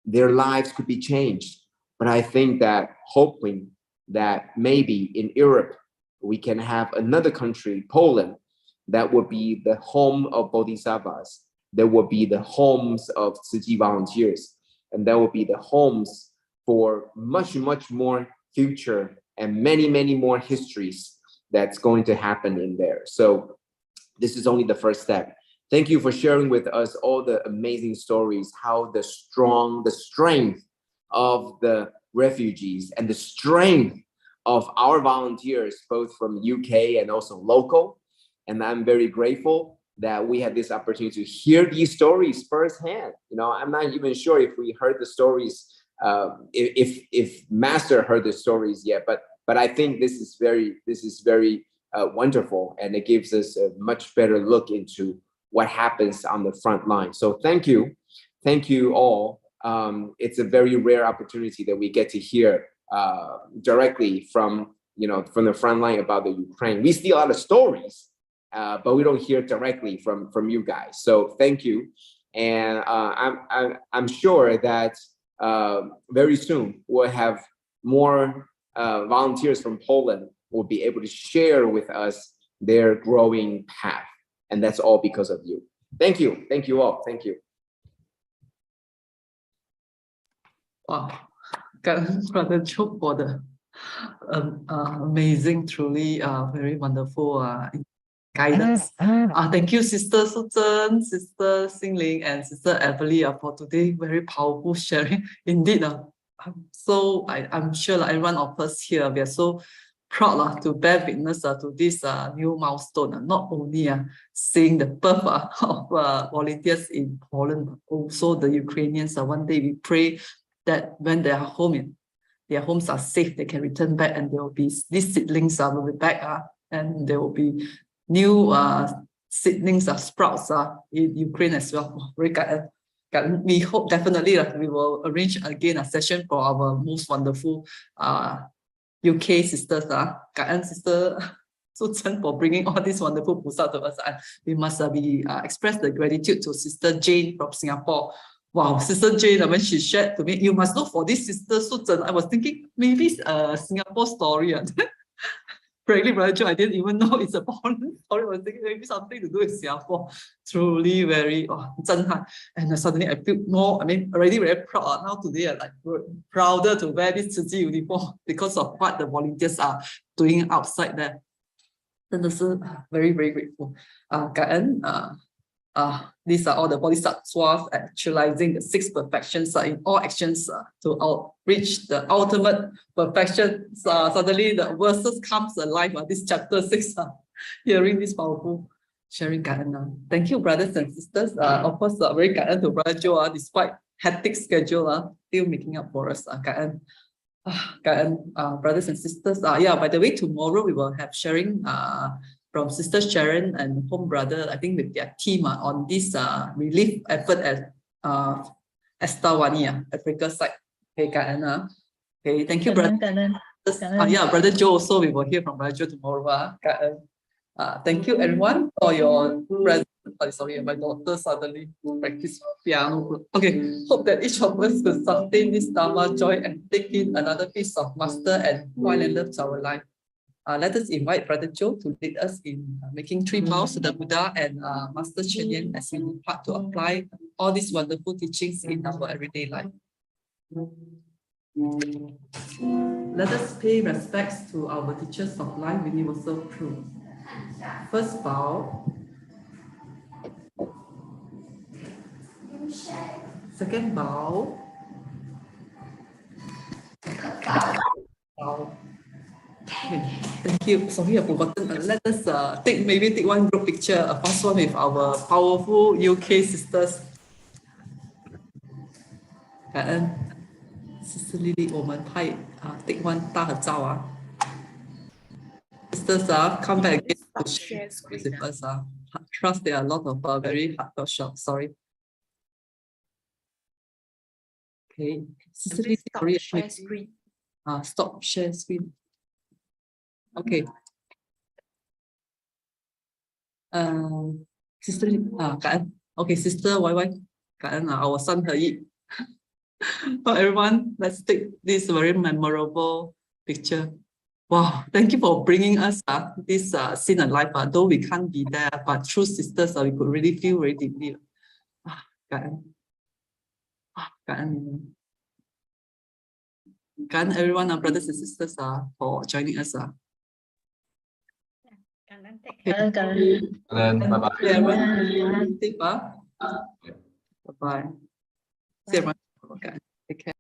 their lives could be changed. But I think that hoping that maybe in Europe, we can have another country, Poland, that will be the home of Bodhisattvas. There will be the homes of Tzu Chi volunteers, and there will be the homes for much, much more future and many, many more histories that's going to happen in there. So this is only the first step. Thank you for sharing with us all the amazing stories, how the strength of the refugees and the strength of our volunteers, both from UK and also local. And I'm very grateful that we had this opportunity to hear these stories firsthand. You know, I'm not even sure if we heard the stories, if Master heard the stories yet, but I think this is very wonderful, and it gives us a much better look into what happens on the front line. So thank you all. It's a very rare opportunity that we get to hear directly from the front line about the Ukraine. We see a lot of stories, but we don't hear directly from you guys. So thank you, and I'm sure that very soon we'll have more volunteers from Poland will be able to share with us their growing path, and that's all because of you. Thank you all. Thank you. Wow, Brother Joe, for the amazing, truly very wonderful guidance. Thank you, Sister Susan, Sister Xingling, and Sister Everly for today. Very powerful sharing. Indeed, I'm sure everyone of us here, we are so proud to bear witness to this new milestone. Not only seeing the birth of volunteers in Poland, but also the Ukrainians. One day we pray that when they are home, their homes are safe, they can return back, and there will be these seedlings will be back, and there will be new seedlings sprouts in Ukraine as well. Very good. We hope definitely that we will arrange again a session for our most wonderful UK sisters.感恩 Sister Susan for bringing all these wonderful Pusa to us. And we must express the gratitude to Sister Jane from Singapore. Wow, Sister Jane, when she shared to me, you must look for this Sister Susan. I was thinking maybe it's a Singapore story. Frankly, Brother Joe, I didn't even know it's a Poland story. I was thinking maybe something to do with Singapore. Truly very震撼. And suddenly I feel more, already very proud. Now today I'm like prouder to wear this Tzu Chi uniform because of what the volunteers are doing outside there. And also very, very grateful.感恩, these are all the bodhisattvas actualizing the 6 perfections in all actions to reach the ultimate perfection. Suddenly the verses comes alive. This chapter 6, hearing this powerful sharing. Thank you, brothers and sisters. Of course, very kind to Brother Joe, despite hectic schedule, still making up for us. Brothers and sisters. By the way, tomorrow we will have sharing from Sister Sharon and Home Brother, I think with their team on this relief effort at Estawani, Africa side. Okay, okay, thank you, brother. Brother Joe also, we will hear from Brother Joe tomorrow. Thank you, everyone, for your presence. Sorry, my daughter suddenly practice piano. Okay, hope that each of us will sustain this Dharma joy and take in another piece of master and find and love to our life. Let us invite Brother Joe to lead us in making 3 vows to the Buddha and Master Chen Yan as we depart to apply all these wonderful teachings in our everyday life. Let us pay respects to our teachers of life, universal truth. First vow. Second vow. Okay, thank you. Sorry, I've forgotten. Let us take one group picture, a first one with our powerful UK sisters. 感恩 Sister Lily， 我们拍take one 大合照啊。Sisters come back again to share with us Trust there are a lot of very heartfelt shots. Sorry. Okay, Sister Lily, sorry, share screen. Stop share screen. Okay. Sister Lily, 感恩 Okay, Sister YY, 感恩我三合一。So everyone, let's take this very memorable picture. Wow, thank you for bringing us this scene alive. Though we can't be there, but through sisters, we could really feel very deeply. 感恩 感恩 everyone, our brothers and sisters for joining us. Bye Bye-bye. Bye bye. See you everyone. Take care.